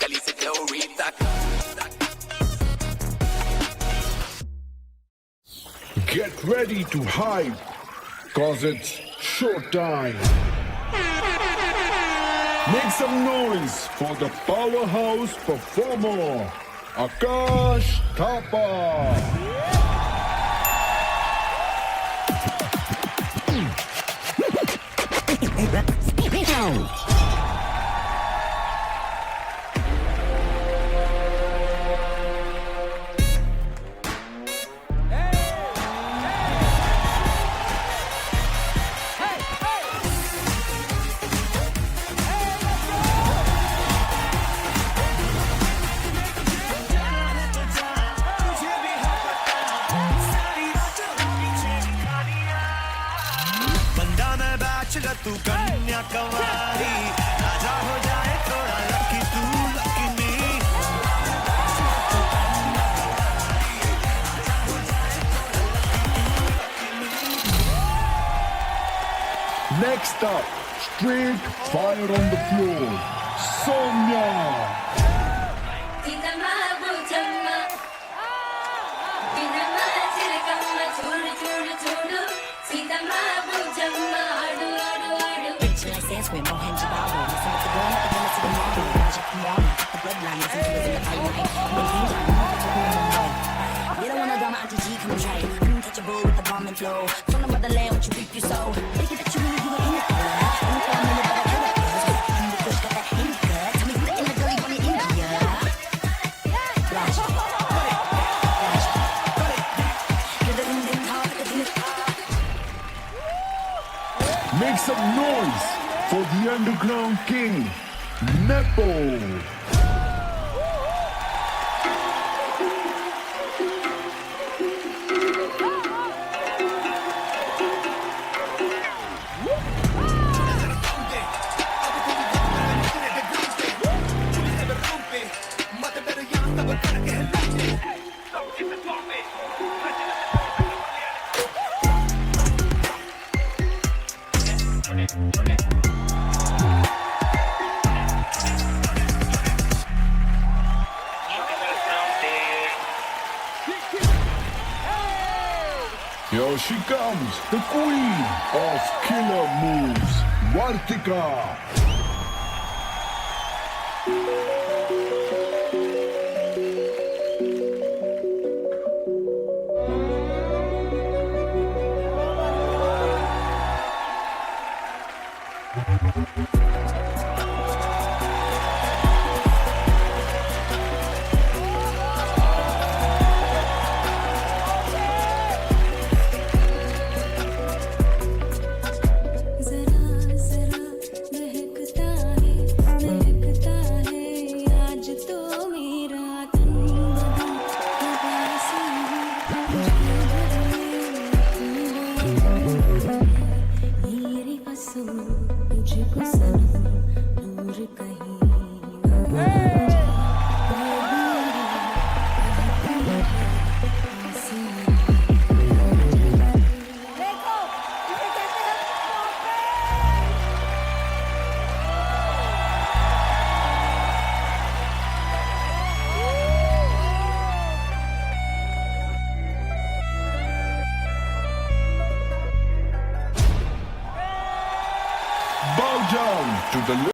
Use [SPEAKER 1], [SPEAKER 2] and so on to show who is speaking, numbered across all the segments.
[SPEAKER 1] गली से जरूरी तक
[SPEAKER 2] Get ready to hype, cause it's showtime. Make some noise for the powerhouse performer, Akash Thapa.
[SPEAKER 3] तू कन्या कवारी राजा हो जाए थोड़ा लकी तू लकी नहीं
[SPEAKER 2] Next up, straight fire on the floor, Soumya.
[SPEAKER 4] With Mohenjo-Daro, listen to the girl, not the woman to the model. Raja Kumar, the bloodline, listen to the highway. You don't want a drama, Auntie G, come try. Untouchable with the bomb and flow. From the motherland, what you reap, you sow. Take it that you really, you ain't in it, girl. In the family, but I can't let go. In the kush, got that hint, girl. Tell me who the inner girl you want in India. Raja. Get the ring, ring, talk, get the
[SPEAKER 2] Make some noise for the underground king, Nepo. Here she comes, the queen of killer moves, Vartika. Bow down to the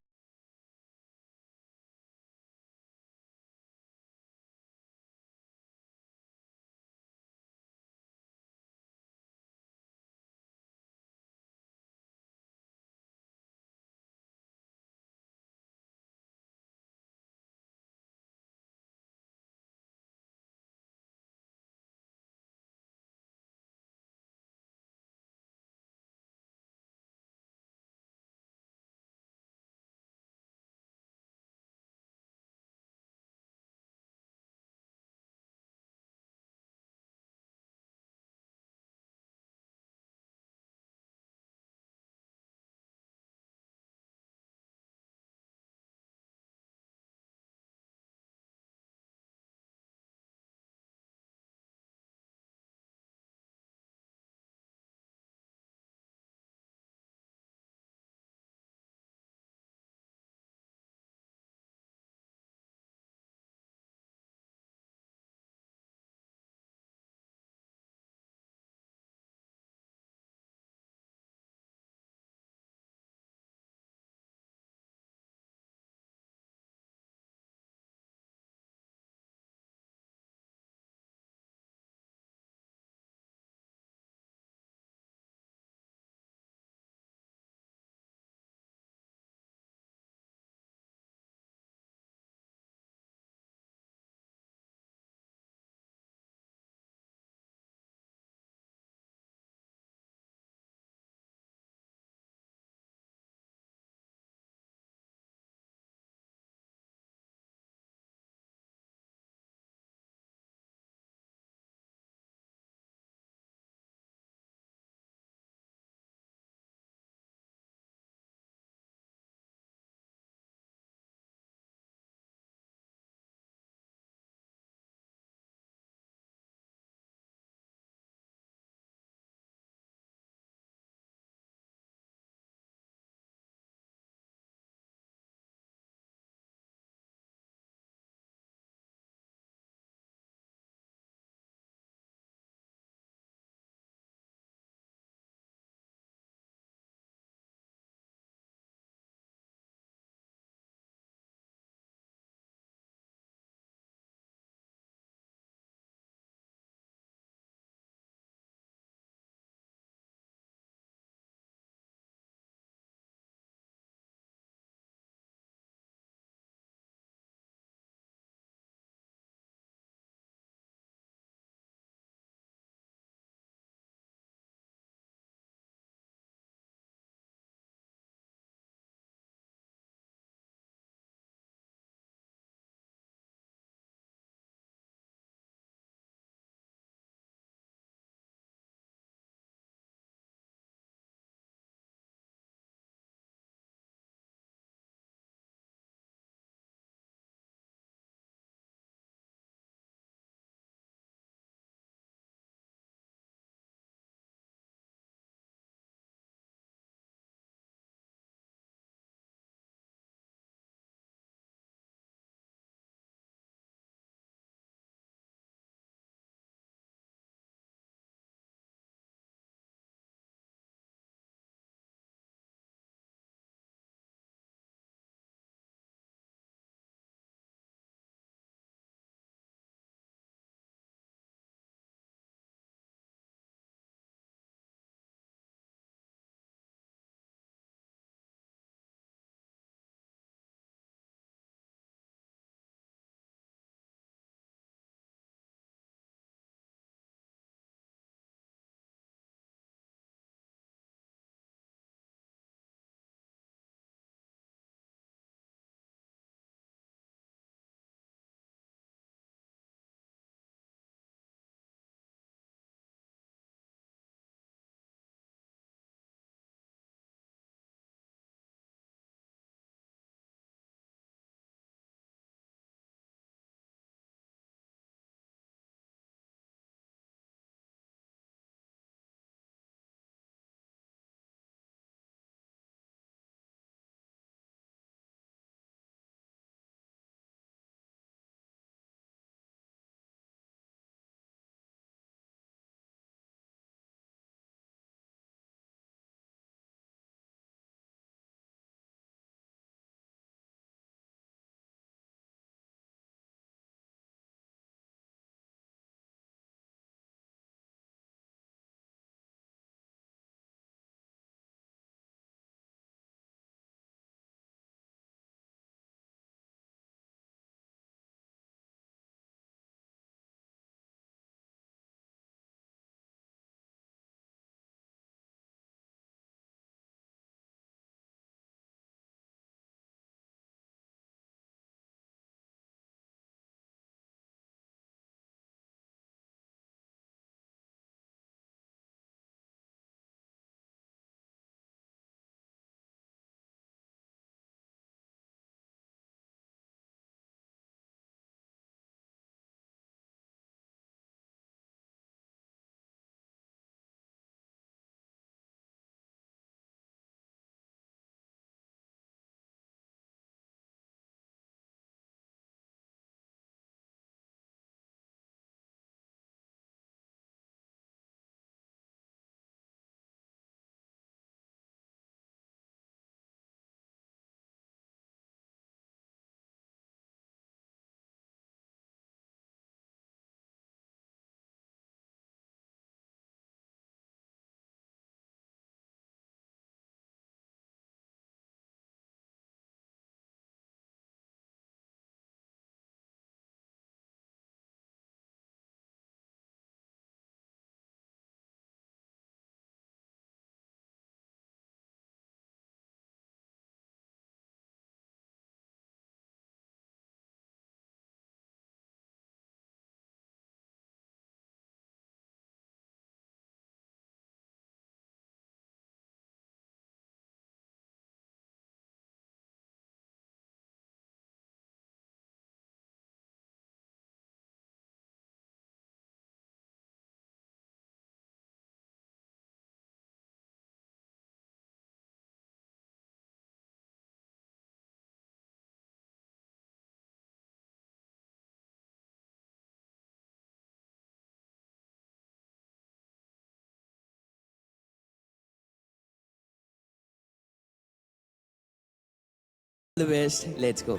[SPEAKER 1] the best, let's go.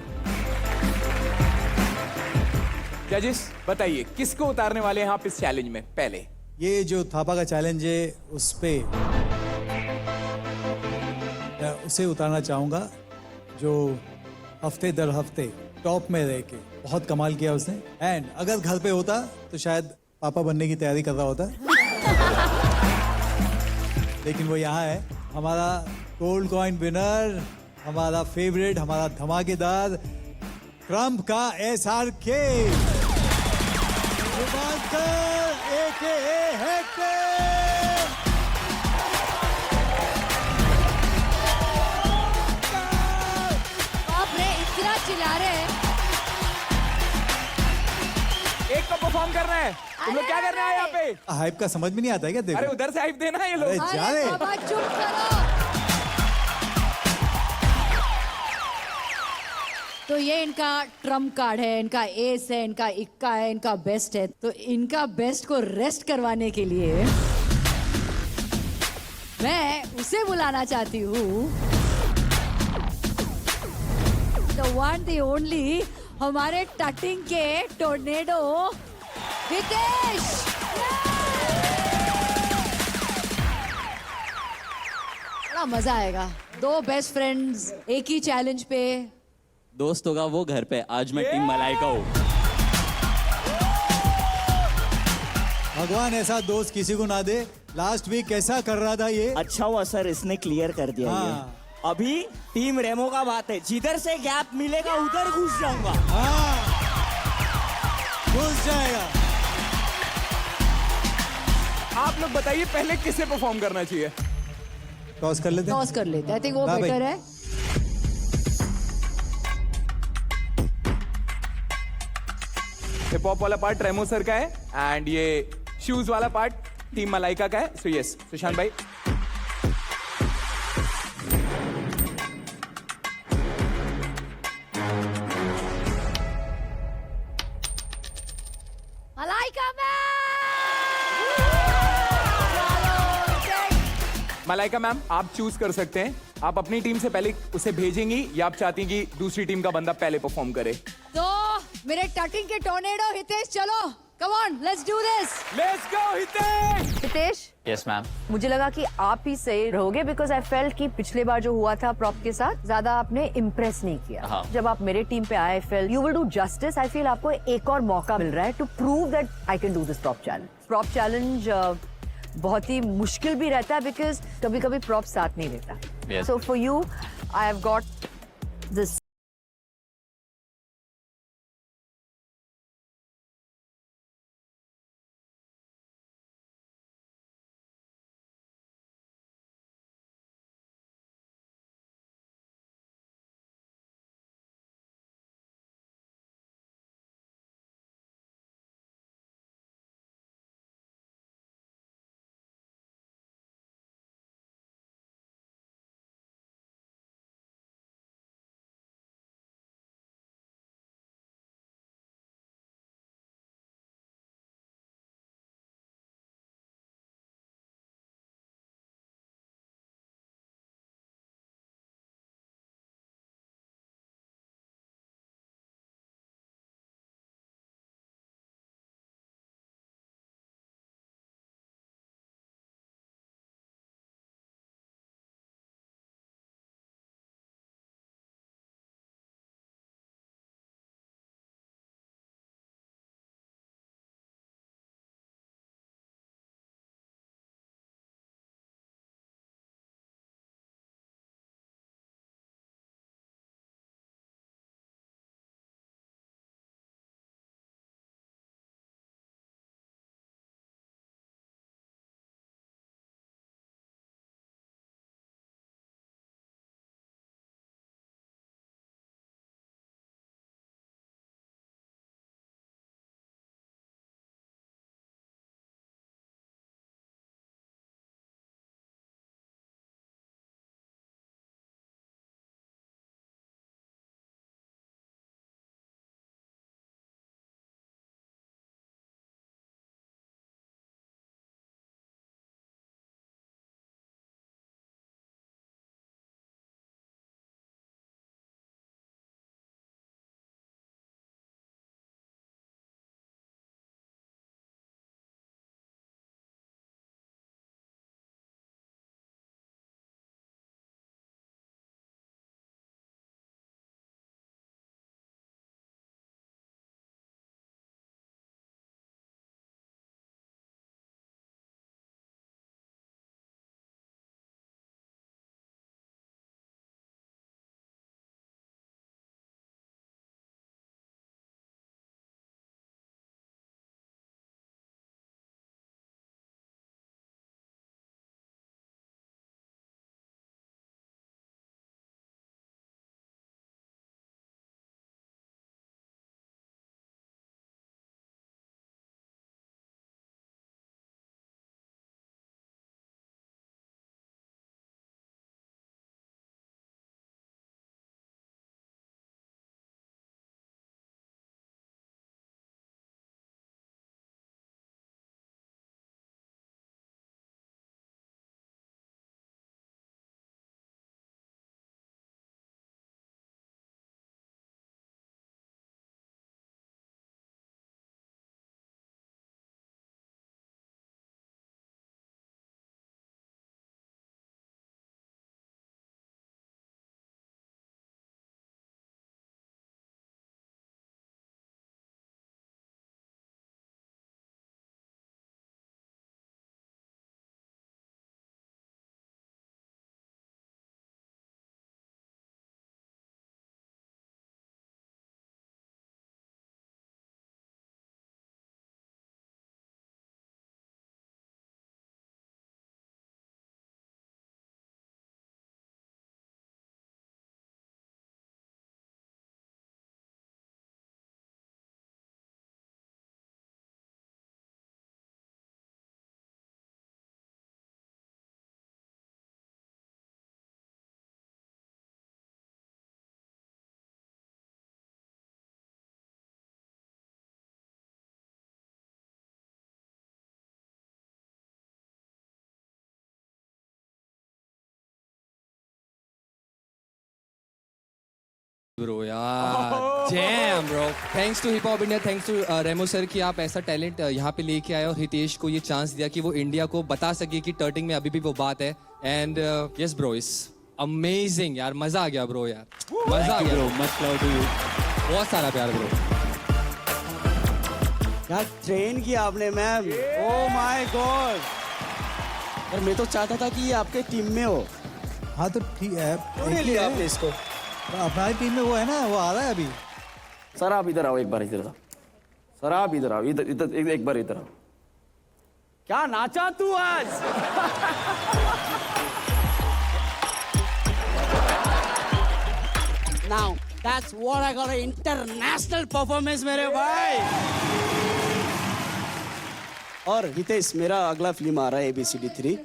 [SPEAKER 5] जजेस बताइए किसको उतारने वाले हैं आप इस challenge में? पहले
[SPEAKER 6] ये जो थापा का चैलेंज है उस पे मैं उसे उतारना चाहूँगा जो हफ्ते दर हफ्ते टॉप में रह के बहुत कमाल किया उसने। एंड अगर घर पे होता तो शायद पापा बनने की तैयारी कर रहा होता लेकिन वो यहाँ है। हमारा गोल्ड कॉइन विनर, हमारा फेवरेट, हमारा धमाकेदार ट्रम्प का SRK AKA हेक्टर।
[SPEAKER 7] बाप रे, इतना चिल्ला रहे हैं।
[SPEAKER 5] एक को परफॉर्म करना है। तुम लोग क्या कर रहे हैं यहाँ पे?
[SPEAKER 6] हाइप का समझ में नहीं आता है क्या? देखो
[SPEAKER 5] अरे उधर से हाइप देना है ये लोग।
[SPEAKER 6] अरे जा
[SPEAKER 7] अरे
[SPEAKER 6] रहे।
[SPEAKER 7] बाबा चुप करो। तो ये इनका ट्रम्प कार्ड है, इनका एस है, इनका इक्का है, इनका बेस्ट है। तो इनका बेस्ट को रेस्ट करवाने के लिए मैं उसे बुलाना चाहती हूँ, द वन द ओनली, हमारे टटिंग के टोर्नेडो हितेश। बड़ा मजा आएगा। दो बेस्ट फ्रेंड्स एक ही चैलेंज पे।
[SPEAKER 1] दोस्त होगा वो घर पे, आज मैं टीम मलाइका हूँ।
[SPEAKER 6] भगवान ऐसा दोस्त किसी को ना दे। लास्ट वीक कैसा कर रहा था ये?
[SPEAKER 8] अच्छा हुआ सर, इसने क्लियर कर दिया
[SPEAKER 6] हाँ।
[SPEAKER 8] ये। अभी टीम रेमो का बात है, जिधर से गैप मिलेगा उधर घुस जाऊंगा।
[SPEAKER 6] हाँ घुस जाएगा।
[SPEAKER 5] आप लोग बताइए पहले किसे परफॉर्म करना चाहिए?
[SPEAKER 6] टॉस कर लेते हैं।
[SPEAKER 7] टॉस कर लेते हैं, आई थिंक वो
[SPEAKER 6] हाँ भाई।
[SPEAKER 7] बेटर है।
[SPEAKER 5] हिप हॉप वाला पार्ट रेमो सर का है एंड ये शूज वाला पार्ट टीम मलाइका का है। सो यस सुशांत भाई।
[SPEAKER 7] मलाइका
[SPEAKER 5] मलाइका मैम आप चूज कर सकते हैं, आप अपनी टीम से पहले उसे भेजेंगी या आप चाहती हैं कि दूसरी टीम का बंदा पहले परफॉर्म करे?
[SPEAKER 7] तो मेरे टटिंग के टोर्नेडो हितेश, चलो come on let's do this.
[SPEAKER 5] Let's go Hitesh.
[SPEAKER 9] Hitesh,
[SPEAKER 1] yes ma'am.
[SPEAKER 9] मुझे लगा कि आप ही सही रहोगे बिकॉज आई फेल्ट कि पिछले बार जो हुआ था प्रॉप के साथ ज्यादा आपने इम्प्रेस नहीं किया।
[SPEAKER 1] हाँ।
[SPEAKER 9] जब आप मेरे टीम पे आए, feel you will do justice. I feel आपको एक और मौका मिल रहा है to prove that I can do this prop challenge. Prop challenge बहुत ही मुश्किल भी रहता है बिकॉज कभी कभी प्रॉप साथ नहीं देता।
[SPEAKER 1] Yes.
[SPEAKER 9] So for you I have got this
[SPEAKER 10] bro यार jam bro thanks to hip hop India thanks to Remo sir कि आप ऐसा टैलेंट यहाँ पे लेके आए और हितेश को ये चांस दिया कि वो इंडिया को बता सके कि टर्टिंग में अभी भी वो बात है and yes bro is amazing यार मजा आ गया ब्रो यार मजा आ गया
[SPEAKER 1] bro much love to you
[SPEAKER 10] बहुत सारा प्यार ब्रो
[SPEAKER 8] यार ट्रेन किया आपने मैम ओ माय गॉड और मैं तो चाहता था कि ये आपके टीम में हो
[SPEAKER 6] हाँ तो ठीक है
[SPEAKER 8] क्यों नहीं लिया आपने इसको
[SPEAKER 6] हमारी टीम में वो है ना वो आ रहा है अभी
[SPEAKER 11] सर आप इधर आओ एक बार इधर आओ सर आप इधर आओ इधर इधर एक बार इधर आओ
[SPEAKER 8] क्या नाचा तू आज Now that's what I got an international performance मेरे भाई और हितेश मेरा अगला फिल्म आ रहा है ABCD 3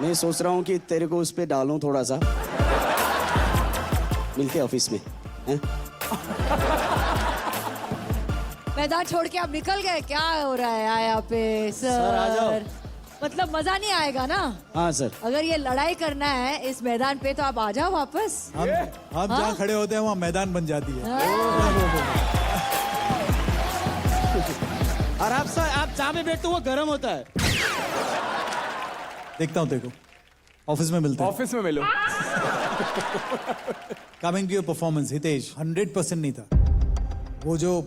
[SPEAKER 8] मैं सोच रहा हूँ कि तेरे को उस पे डालूं थोड़ा सा मिलते हैं ऑफिस में हैं?
[SPEAKER 7] मैदान छोड़ के आप निकल गए क्या हो रहा है यहाँ पे
[SPEAKER 8] सर, आ जाओ।
[SPEAKER 7] सर मतलब मजा नहीं आएगा ना
[SPEAKER 8] हाँ सर
[SPEAKER 7] अगर ये लड़ाई करना है इस मैदान पे तो आप आ जाओ वापस
[SPEAKER 6] हम जहाँ खड़े होते हैं वहाँ मैदान बन जाती है
[SPEAKER 8] और आप जहाँ पे बैठते हो वो गर्म होता है
[SPEAKER 6] देखता हूँ देखो ऑफिस में मिलते हैं
[SPEAKER 5] ऑफिस में मिलो
[SPEAKER 6] coming to your performance Hitesh 100% नहीं था वो जो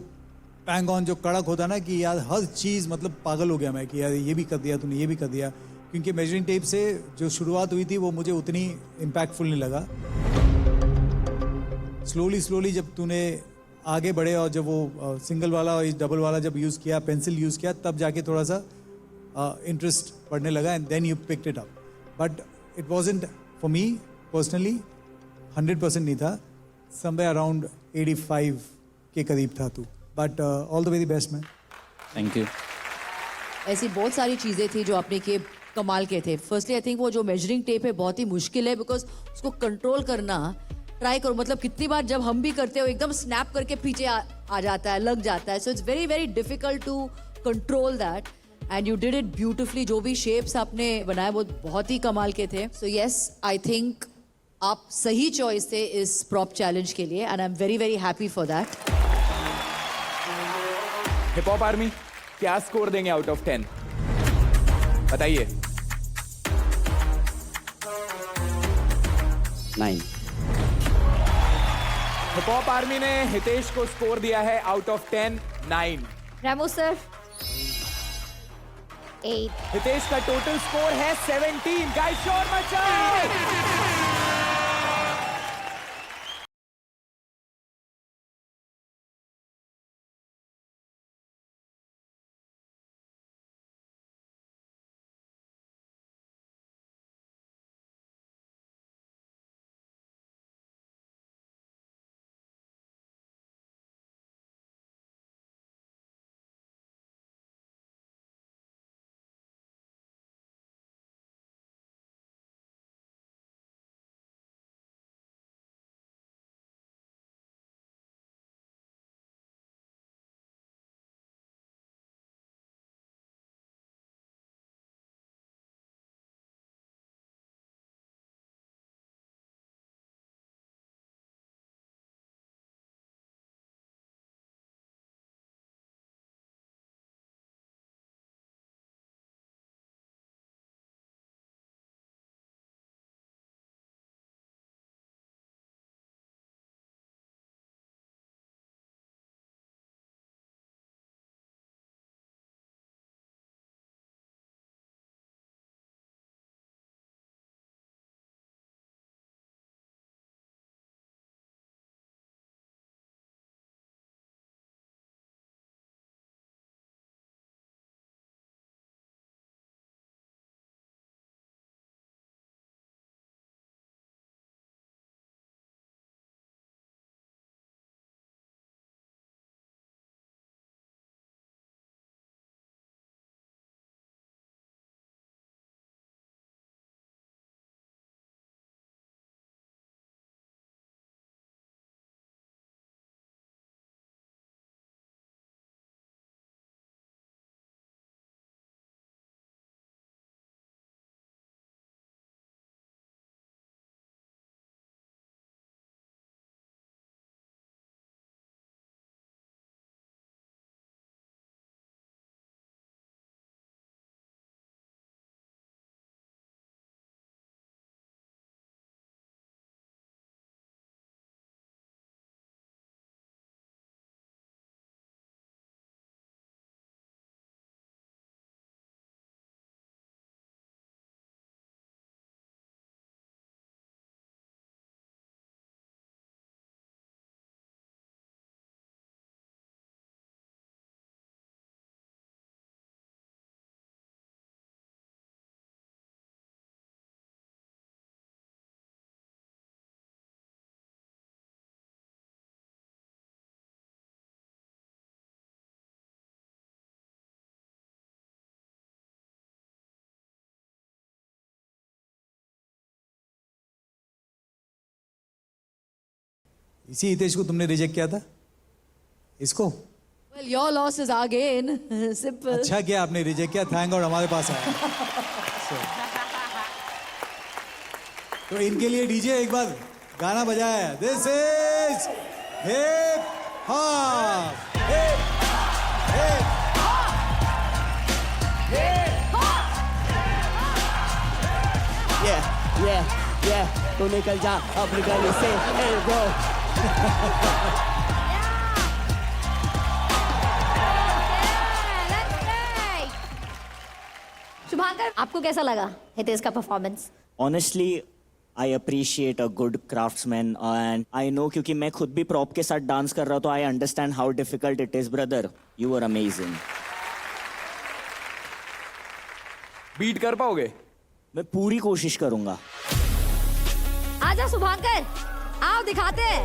[SPEAKER 6] पैंग ऑन जो कड़क होता ना कि यार हर चीज मतलब पागल हो गया मैं कि यार ये भी कर दिया तूने ये भी कर दिया क्योंकि मेजरिंग टेप से जो शुरुआत हुई थी वो मुझे उतनी इम्पैक्टफुल नहीं लगा स्लोली जब तूने आगे बढ़े और जब वो सिंगल वाला और डबल वाला जब यूज़ किया पेंसिल यूज़ किया तब जाके थोड़ा सा इंटरेस्ट पड़ने लगा and then you picked it up but it wasn't for me personally 100% नहीं था समवेयर अराउंड 85 के करीब था तू but all the very best man
[SPEAKER 1] thank you
[SPEAKER 7] ऐसी बहुत सारी चीजें थी जो आपने किए कमाल के थे फर्स्टली आई थिंक वो जो मेजरिंग टेप है बहुत ही मुश्किल है बिकॉज उसको कंट्रोल करना ट्राई करो मतलब कितनी बार जब हम भी करते हो एकदम स्नैप करके पीछे आ जाता है लग जाता है so it's very very difficult to control that and you did it beautifully जो भी शेप्स आपने बनाए वो बहुत ही कमाल के थे सो यस आई थिंक आप सही चॉइस थे इस प्रॉप चैलेंज के लिए and I am very very happy for that
[SPEAKER 5] hip hop army क्या स्कोर देंगे आउट ऑफ 10 बताइए
[SPEAKER 8] 9
[SPEAKER 5] हिप हॉप आर्मी ने हितेश को स्कोर दिया है out of 10 9
[SPEAKER 7] Remo sir 8
[SPEAKER 5] Hitesh का टोटल स्कोर है 17 गाइस शोर मचाओ
[SPEAKER 6] इसी हितेश को तुमने रिजेक्ट किया था, इसको?
[SPEAKER 7] Well, your loss is our gain. Simple.
[SPEAKER 6] अच्छा किया आपने रिजेक्ट किया, थैंक गॉड हमारे पास आया। तो इनके लिए डीजे एक बार गाना बजाया। This is hip hop, hip hip
[SPEAKER 8] तो निकल जा अपनी गली से, hey bro।
[SPEAKER 4] शुभांकर, आपको कैसा लगा हितेश का performance?
[SPEAKER 12] Honestly, I appreciate a good craftsman and I know क्योंकि मैं खुद भी प्रॉप के साथ डांस कर रहा तो I understand how difficult it is, brother. You were amazing.
[SPEAKER 5] Beat कर पाओगे?
[SPEAKER 12] मैं पूरी कोशिश करूंगा।
[SPEAKER 4] आजा शुभांकर, आओ दिखाते हैं।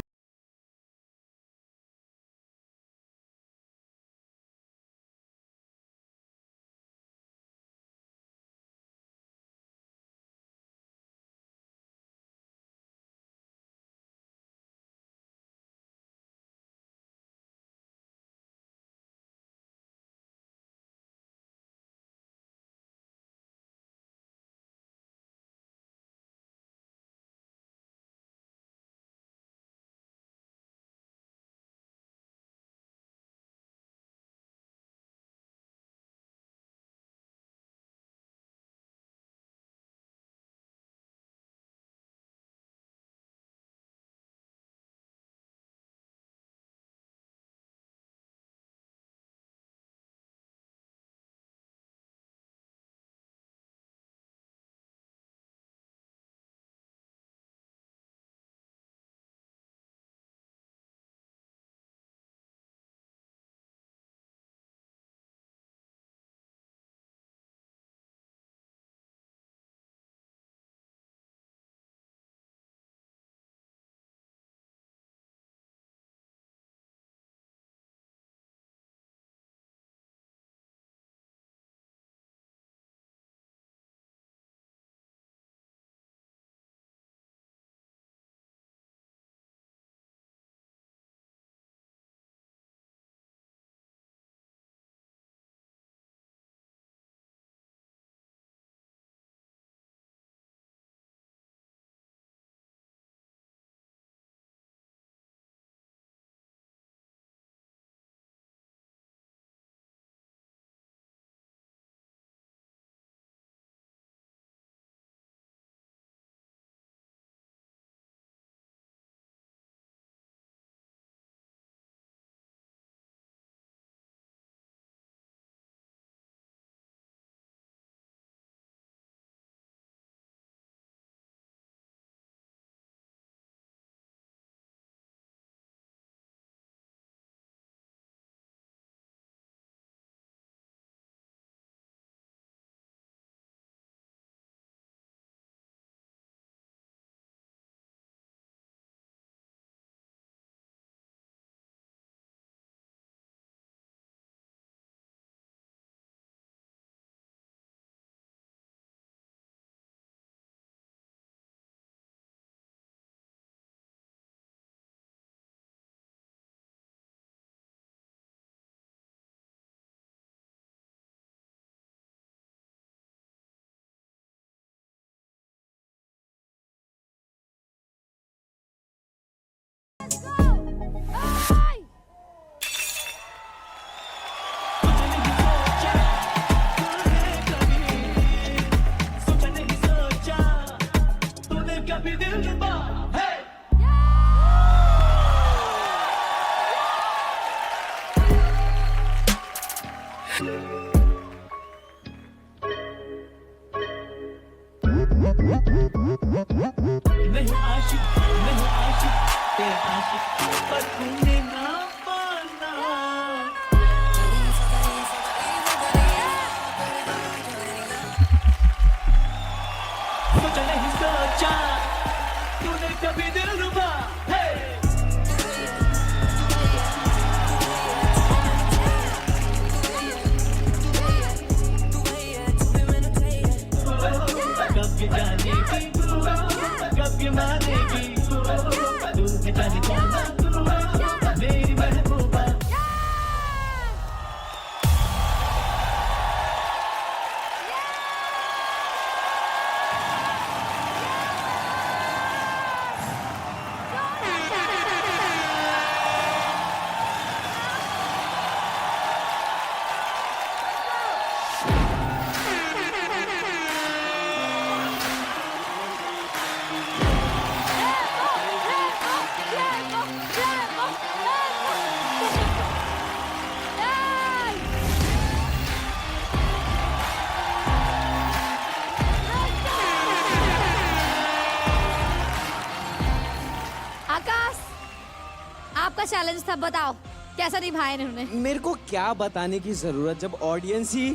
[SPEAKER 13] सब बताओ कैसा निभाया इन्होंने?
[SPEAKER 8] मेरे को क्या बताने की जरूरत जब audience he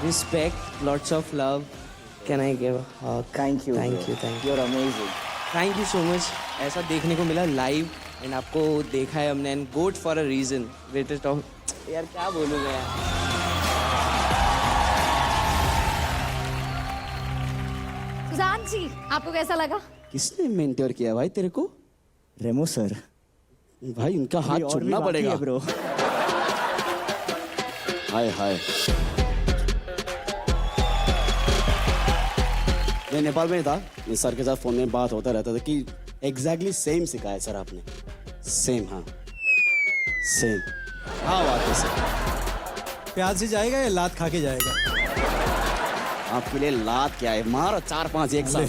[SPEAKER 8] respect, lots of love. Can I give
[SPEAKER 12] Thank you.
[SPEAKER 8] Thank
[SPEAKER 12] bro.
[SPEAKER 8] You, thank you,
[SPEAKER 12] You're amazing.
[SPEAKER 8] Thank you so much. ऐसा देखने को मिला लाइव एंड आपको देखा है हमने and goat for a reason. Greatest of, यार क्या बोलूँ मैं यार.
[SPEAKER 13] सुजान जी आपको कैसा लगा?
[SPEAKER 8] किसने मेंटर किया भाई तेरे को?
[SPEAKER 12] रेमो सर.
[SPEAKER 8] भाई उनका हाथ छूटना पड़ेगा.
[SPEAKER 12] ब्रो.
[SPEAKER 8] हाय हाय. मैं नेपाल में था, मैं सर के साथ फोन में बात होता रहता था कि एग्जैक्टली सेम सिखाया सर आपने. सेम, हाँ सेम. हाँ बात है सर.
[SPEAKER 6] प्यार से जाएगा या लात खा के जाएगा?
[SPEAKER 8] आपके लिए लात क्या है, मारो 4-5 एक साथ.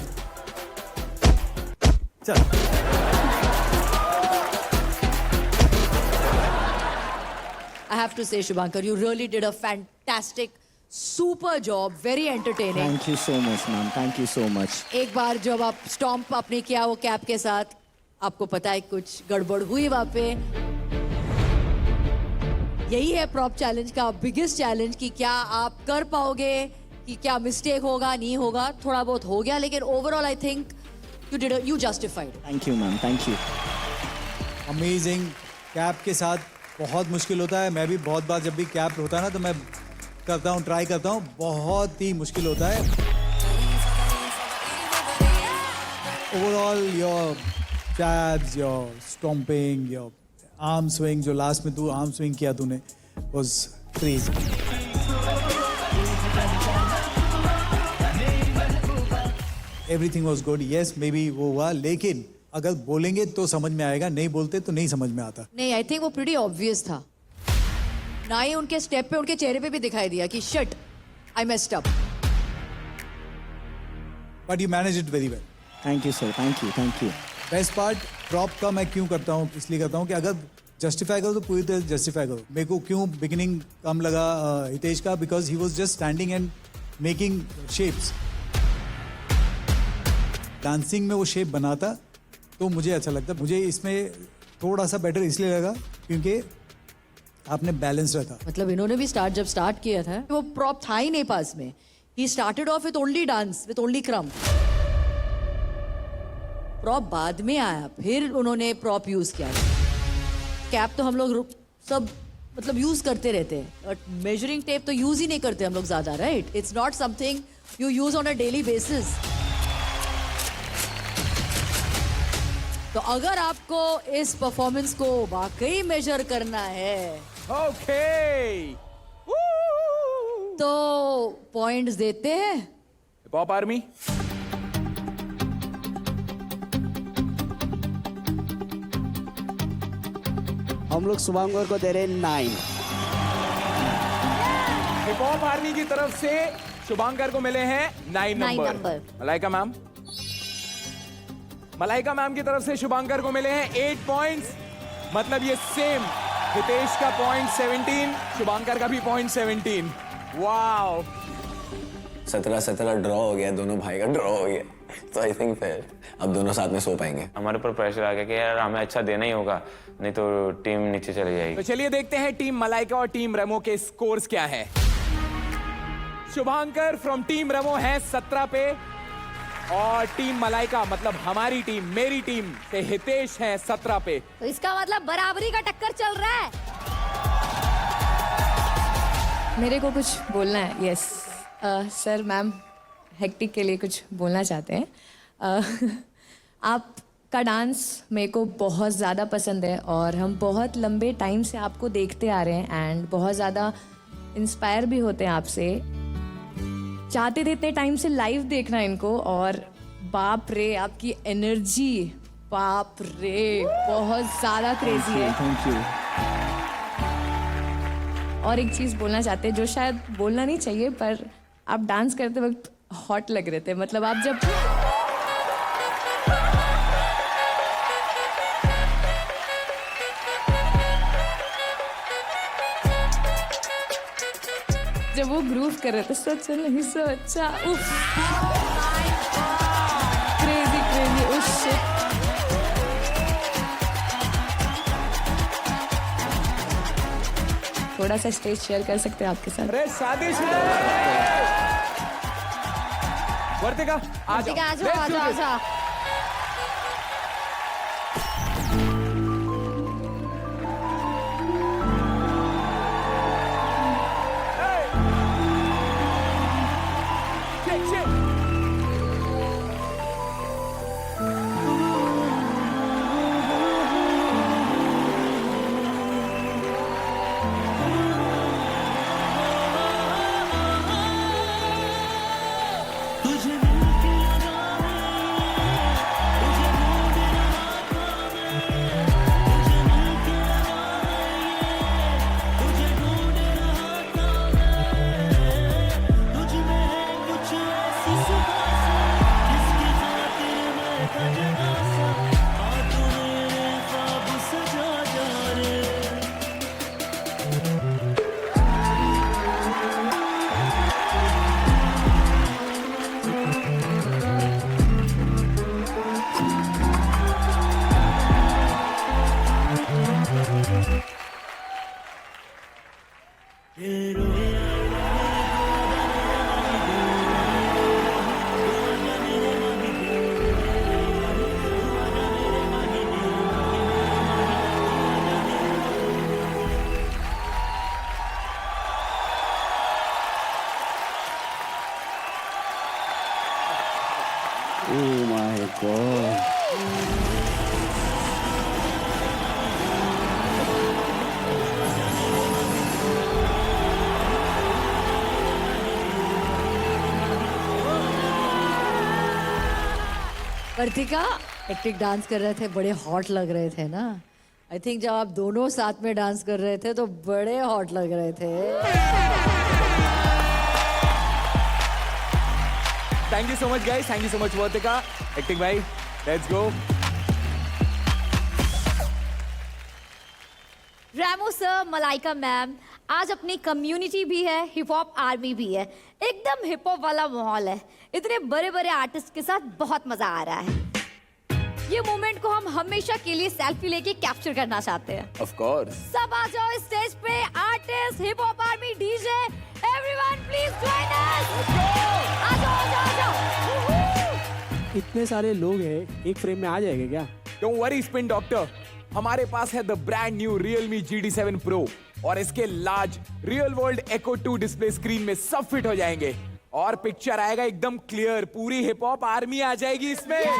[SPEAKER 6] चल.
[SPEAKER 7] I have to say, Shubhankar, you really did a fantastic, super job, very entertaining.
[SPEAKER 12] Thank you so much, ma'am. Thank you so much.
[SPEAKER 7] एक बार जब आप स्टॉम्प आपने किया वो कैप के साथ, आपको पता है कुछ गड़बड़ हुई वहां पे. यही है प्रॉप चैलेंज का बिगेस्ट चैलेंज कि क्या आप कर पाओगे, कि क्या मिस्टेक होगा नहीं होगा. थोड़ा बहुत हो गया लेकिन overall I think you justified.
[SPEAKER 12] Thank you, ma'am. Thank you.
[SPEAKER 6] Amazing. Cap के साथ बहुत मुश्किल होता है. मैं भी बहुत बार जब भी कैप होता है ना तो मैं करता हूँ, ट्राई करता हूँ. बहुत ही मुश्किल होता है. Overall your jabs, your stomping, your arm swing, जो लास्ट में तू आर्म स्विंग किया तूने, was crazy. Everything was good. Yes may be वो हुआ, लेकिन अगर बोलेंगे तो समझ में आएगा, नहीं बोलते तो नहीं समझ में आता.
[SPEAKER 7] नहीं, आई थिंक वो प्रीटी ऑब्वियस था. ना ही उनके स्टेप पे, उनके चेहरे पे भी दिखाई दिया कि shit I messed up.
[SPEAKER 6] But you manage it very well.
[SPEAKER 12] Thank you, sir. Thank you. Thank you.
[SPEAKER 6] Best part prop का मैं क्यों करता हूँ, इसलिए करता हूँ कि अगर जस्टिफाई करो तो पूरी तरह जस्टिफाई करो. मेरे को क्यों बिगिनिंग कम लगा हितेश का, because he was just standing and making shapes. Dancing में वो शेप बनाता तो मुझे अच्छा लगता. मुझे इसमें थोड़ा सा बेटर इसलिए लगा क्योंकि आपने बैलेंस रखा.
[SPEAKER 7] मतलब इन्होंने भी जब स्टार्ट किया था वो प्रॉप था ही नहीं पास में. He started off with only dance, with only क्रम. प्रॉप बाद में आया, फिर उन्होंने प्रॉप यूज किया. कैप तो हम लोग सब मतलब यूज करते रहते हैं, बट मेजरिंग टेप तो यूज ही नहीं करते हम लोग ज्यादा, right? It's not something you use on a daily basis. तो अगर आपको इस परफॉर्मेंस को वाकई मेजर करना है,
[SPEAKER 5] ओके,
[SPEAKER 7] तो पॉइंट्स देते हैं
[SPEAKER 5] पॉप आर्मी.
[SPEAKER 8] हम लोग शुभंकर को दे रहे 9.
[SPEAKER 5] हिप हॉप आर्मी की तरफ से शुभंकर को मिले हैं 9 number. Malaika ma'am, Malaika ma'am की तरफ से शुभंकर को मिले हैं 8 पॉइंट्स. मतलब ये सेम. हितेश का पॉइंट 17, शुभंकर का भी पॉइंट 17. वाओ.
[SPEAKER 14] 17-17 ड्रॉ हो गया, दोनों भाई का ड्रॉ हो गया. तो आई थिंक फिर अब दोनों साथ में सो पाएंगे.
[SPEAKER 15] हमारे ऊपर प्रेशर आ गया कि यार हमें अच्छा देना ही होगा, नहीं तो टीम नीचे चली जाएगी.
[SPEAKER 5] तो चलिए देखते हैं टीम मलाइका और टीम रेमो के स्कोर्स क्या है. शुभंकर फ्रॉम टीम रेमो है 17 पे, और टीम मलाइका मतलब हमारी टीम, मेरी टीम से हितेश है 17 पे.
[SPEAKER 13] तो इसका मतलब बराबरी का टक्कर चल रहा है.
[SPEAKER 16] मेरे को कुछ बोलना है. यस सर, मैम हेक्टिक के लिए कुछ बोलना चाहते हैं. आपका डांस मेरे को बहुत ज़्यादा पसंद है और हम बहुत लंबे टाइम से आपको देखते आ रहे हैं एंड बहुत ज़्यादा इंस्पायर भी होते हैं आपसे. चाहते थे इतने टाइम से लाइव देखना इनको, और बाप रे आपकी एनर्जी, बाप रे बहुत ज़्यादा क्रेजी है.
[SPEAKER 12] Thank you.
[SPEAKER 16] और एक चीज़ बोलना चाहते हैं जो शायद बोलना नहीं चाहिए, पर आप डांस करते वक्त हॉट लग रहे थे. मतलब आप जब वो ग्रूव कर रहे थे, सच नहीं सच्चा, थोड़ा सा स्टेज शेयर कर सकते हैं आपके साथ?
[SPEAKER 5] अरे शादी वर्तिका आ जाओ,
[SPEAKER 13] आ जाओ,
[SPEAKER 5] Let's
[SPEAKER 13] आ
[SPEAKER 5] do
[SPEAKER 13] जाओ, आ
[SPEAKER 5] this.
[SPEAKER 13] जाओ।
[SPEAKER 5] Shake, shake.
[SPEAKER 8] Oh my God.
[SPEAKER 7] Vartika hectic dance कर रहे थे, बड़े हॉट लग रहे थे ना। आई थिंक जब आप दोनों साथ में डांस कर रहे थे तो बड़े हॉट लग रहे थे।
[SPEAKER 5] Thank you so much, guys. Thank you so much, Vartika. Hectic bhai, let's go.
[SPEAKER 13] Remo sir, Malaika ma'am, आज अपनी कम्युनिटी भी है, हिप हॉप आर्मी भी है, एकदम हिप हॉप वाला माहौल है। इतने बड़े बड़े आर्टिस्ट के साथ बहुत मजा आ रहा है। ये मोमेंट को हम हमेशा के लिए सेल्फी लेके कैप्चर करना चाहते हैं।
[SPEAKER 5] Of course.
[SPEAKER 13] सब आ जाओ इस स्टेज पे, artist, hip hop army, DJ, everyone please join us. आ जाओ, आ जाओ, आ जाओ।
[SPEAKER 11] इतने सारे लोग हैं, एक फ्रेम में आ जाएगा क्या?
[SPEAKER 5] Don't worry, spin doctor. हमारे पास है the brand new Realme GT7 Pro और इसके large real world Echo 2 display screen में सब फिट हो जाएंगे और पिक्चर आएगा एकदम क्लियर। पूरी हिप हॉप आर्मी आ जाएगी इसमें।
[SPEAKER 13] चल,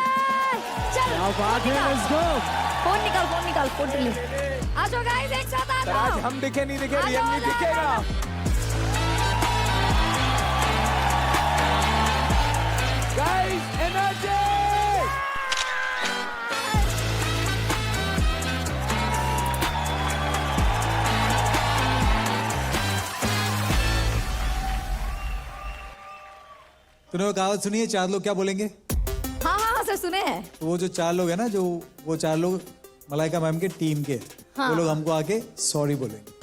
[SPEAKER 13] फोन निकाल, फोटो ले। आ जाओ गाइस, एक साथ आ
[SPEAKER 5] सर, आज
[SPEAKER 13] जाओ।
[SPEAKER 5] हम दिखे नहीं दिखे,
[SPEAKER 13] आ जाओ,
[SPEAKER 5] Realme
[SPEAKER 13] आ जाओ,
[SPEAKER 5] दिखेगा।
[SPEAKER 13] आ जाओ।
[SPEAKER 5] Guys, energy!
[SPEAKER 6] तूने वो कहावत सुनी है, चार लोग क्या बोलेंगे?
[SPEAKER 13] हाँ हाँ हाँ सर, सुने हैं।
[SPEAKER 6] तो वो जो चार लोग हैं ना, जो वो चार लोग मलाइका मैम के टीम के,
[SPEAKER 13] हाँ।
[SPEAKER 6] वो लोग हमको आके सॉरी बोलेंगे।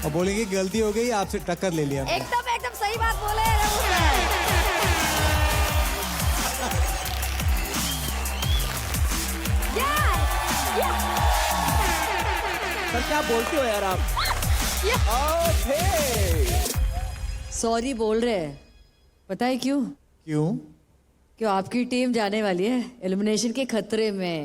[SPEAKER 6] और बोलेंगे गलती हो गई, आपसे टक्कर ले लिया।
[SPEAKER 13] एकदम एकदम सही बात बोले रघु सर।
[SPEAKER 11] सर क्या बोलते हो यार आप?
[SPEAKER 7] सॉरी बोल रहे हैं, पता है क्यों?
[SPEAKER 6] क्यों?
[SPEAKER 7] क्यों आपकी टीम जाने वाली है एलिमिनेशन के खतरे में।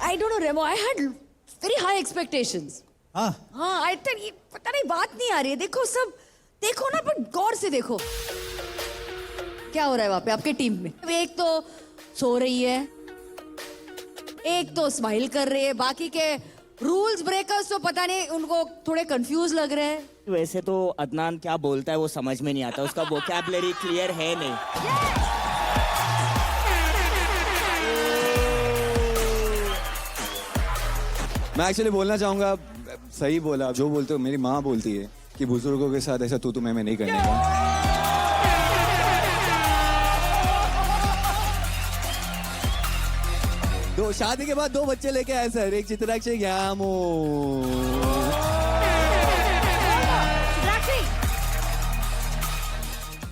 [SPEAKER 7] I don't know Remo, I had very high expectations.
[SPEAKER 6] हाँ
[SPEAKER 7] हाँ, आई थिंक ये पता नहीं बात नहीं आ रही है। देखो सब देखो ना, पर गौर से देखो क्या हो रहा है वहां पे आपके टीम में। एक तो सो रही है, एक तो स्माइल कर रही है, बाकी के रूल्स ब्रेकर्स तो पता नहीं उनको थोड़े कंफ्यूज लग रहे हैं।
[SPEAKER 12] वैसे तो अदनान क्या बोलता है वो समझ में नहीं आता, उसका वोकैबुलरी क्लियर है नहीं।
[SPEAKER 17] मैं एक्चुअली बोलना चाहूंगा, सही बोला, जो बोलते हो मेरी माँ बोलती है कि बुजुर्गों के साथ ऐसा तू मैं नहीं करने का। वो शादी के बाद 2 बच्चे लेके आए सर, एक चित्राक्षी, एक यामो।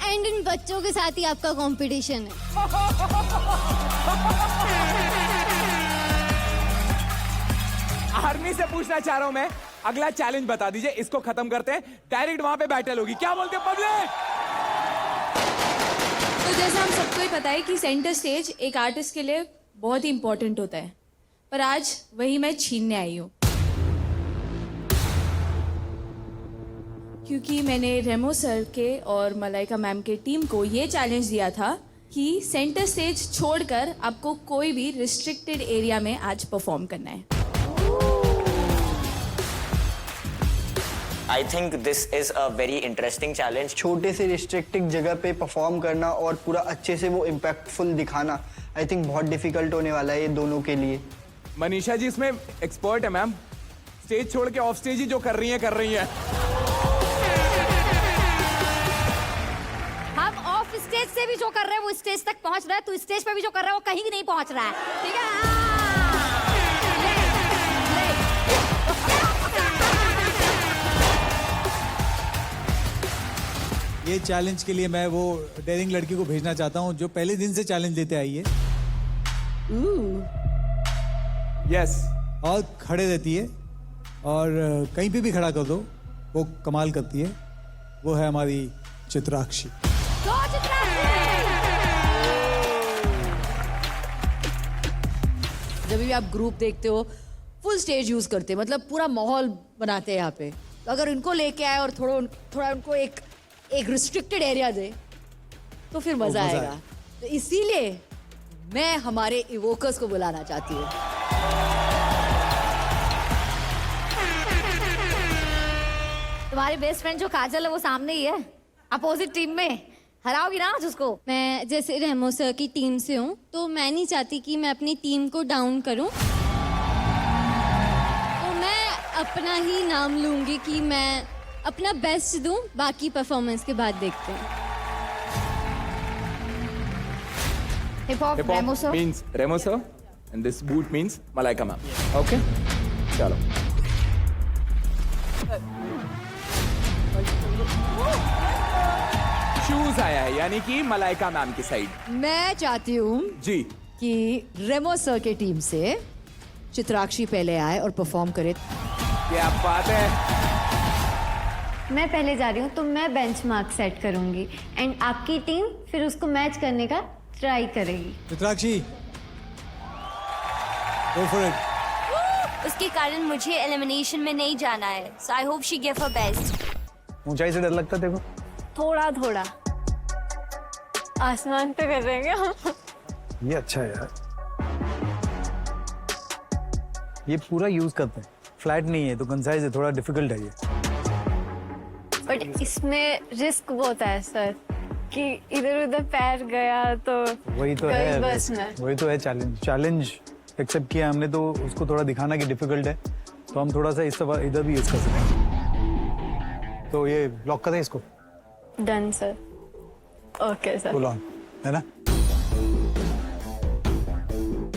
[SPEAKER 13] एंड इन बच्चों के साथ ही आपका कंपटीशन है।
[SPEAKER 5] आर्मी से पूछना चाह रहा हूं मैं, अगला चैलेंज बता दीजिए, इसको खत्म करते हैं, डायरेक्ट वहां पे बैटल होगी, क्या बोलते हैं पब्लिक?
[SPEAKER 16] तो जैसा हम सबको ही पता है कि सेंटर स्टेज एक आर्टिस्ट के लिए बहुत ही इंपॉर्टेंट होता है, पर आज वही मैं छीनने आई हूँ, क्योंकि मैंने रेमो सर के और मलाइका मैम के टीम को ये चैलेंज दिया था कि सेंटर स्टेज छोड़कर आपको कोई भी रिस्ट्रिक्टेड एरिया में आज परफॉर्म करना है।
[SPEAKER 12] I think this is a very interesting challenge.
[SPEAKER 18] छोटे से रिस्ट्रिक्टेड जगह पे परफॉर्म करना और पूरा अच्छे से वो इम्पैक्टफुल दिखाना, आई थिंक बहुत डिफिकल्ट होने वाला है ये दोनों के लिए।
[SPEAKER 5] मनीषा जी इसमें एक्सपर्ट है मैम, स्टेज छोड़ के ऑफ स्टेज ही जो कर रही है।
[SPEAKER 13] हम ऑफ स्टेज से भी जो कर रहे हैं वो स्टेज तक पहुंच रहा है, तो स्टेज पे भी जो कर रहा है वो कहीं नहीं पहुंच रहा है, ठीक है?
[SPEAKER 6] ये चैलेंज के लिए मैं वो डेयरिंग लड़की को भेजना चाहता हूँ जो पहले दिन से चैलेंज लेते आई है।
[SPEAKER 5] यस।
[SPEAKER 6] और खड़े रहती है और कहीं पे भी खड़ा कर दो वो कमाल करती है, वो है हमारी चित्राक्षी।
[SPEAKER 7] जब भी आप ग्रुप देखते हो फुल स्टेज यूज करते हैं, मतलब पूरा माहौल बनाते हैं यहाँ पे, तो अगर इनको लेके आए और थोड़ा उनको एक रिस्ट्रिक्टेड एरिया दे तो फिर मजा आएगा। तो इसीलिए मैं हमारे इवोकर्स को बुलाना चाहती हूँ।
[SPEAKER 13] तुम्हारी बेस्ट फ्रेंड जो काजल है वो सामने ही है, अपोजिट टीम में, हराओगी ना आज उसको?
[SPEAKER 19] मैं जैसे रेमो सर की टीम से हूँ तो मैं नहीं चाहती कि मैं अपनी टीम को डाउन करूँ, तो मैं अपना ही नाम लूंगी कि मैं अपना बेस्ट दूं, बाकी परफॉर्मेंस के बाद देखते हैं।
[SPEAKER 13] Hip hop Remo sir
[SPEAKER 5] means Remo sir and this boot means Malaika ma'am. Okay? चलो। शूज आया है यानी कि मलाइका मैम की साइड।
[SPEAKER 7] मैं चाहती हूँ
[SPEAKER 5] जी
[SPEAKER 7] कि रेमो सर के टीम से चित्राक्षी पहले आए और परफॉर्म करे।
[SPEAKER 5] क्या बात है।
[SPEAKER 19] मैं पहले जा रही हूँ तो मैं बेंचमार्क सेट करूंगी एंड आपकी टीम फिर उसको मैच करने का ट्राई करेगी।
[SPEAKER 6] Chitrakshi go for it।
[SPEAKER 13] उसके कारण मुझे एलिमिनेशन में नहीं जाना है, so I hope she give her best.
[SPEAKER 18] ऊंचाई से डर लगता देखो?
[SPEAKER 19] थोड़ा थोड़ा आसमान पे कर रहे हैं हम।
[SPEAKER 18] ये अच्छा है यार, ये पूरा यूज करते हैं, फ्लैट नहीं है तो कंसाइज है, थोड़ा डिफिकल्ट है ये।
[SPEAKER 19] बट इसमें रिस्क बहुत है सर कि इधर उधर पैर गया तो
[SPEAKER 18] वही तो है,
[SPEAKER 19] बस में
[SPEAKER 18] वही तो है चैलेंज एक्सेप्ट किया हमने, तो उसको थोड़ा दिखाना कि डिफिकल्ट है, तो हम थोड़ा सा इस इधर भी यूज कर सकते हैं। तो ये लॉक करें इसको?
[SPEAKER 19] Done sir. Okay sir.
[SPEAKER 18] Full on है ना?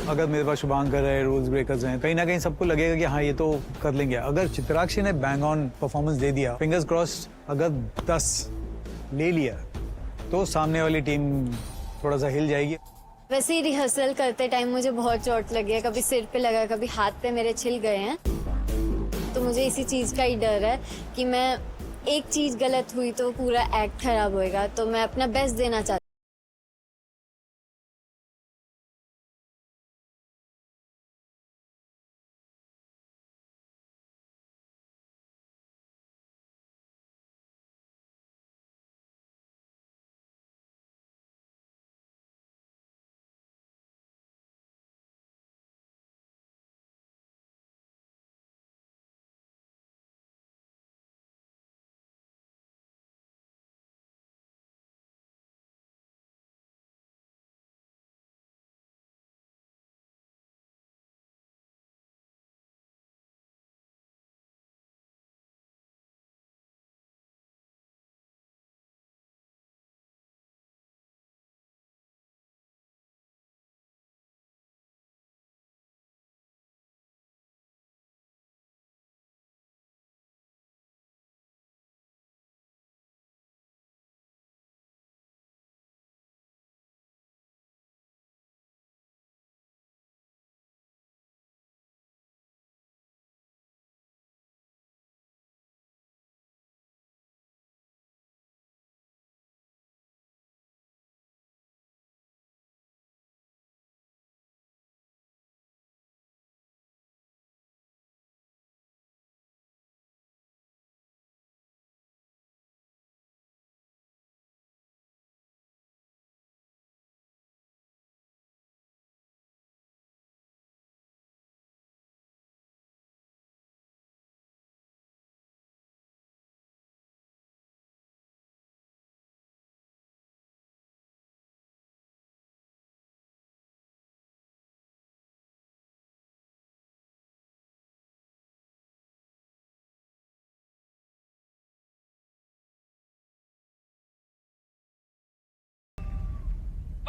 [SPEAKER 18] अगर मेरे पास शुभांकर है, रूल्स ब्रेकर्स हैं, कहीं ना कहीं सबको लगेगा कि हाँ ये तो कर लेंगे। अगर चित्राक्षी ने बैंग ऑन परफॉर्मेंस दे दिया, फिंगर्स क्रॉस्ड, अगर 10 ले लिया तो सामने वाली टीम थोड़ा सा हिल जाएगी।
[SPEAKER 19] वैसे ही रिहर्सल करते टाइम मुझे बहुत चोट लगी है, कभी सिर पे लगा, कभी हाथ पे मेरे छिल गए हैं, तो मुझे इसी चीज का ही डर है कि मैं एक चीज गलत हुई तो पूरा एक्ट खराब होएगा, तो मैं अपना बेस्ट देना चाहती हूँ।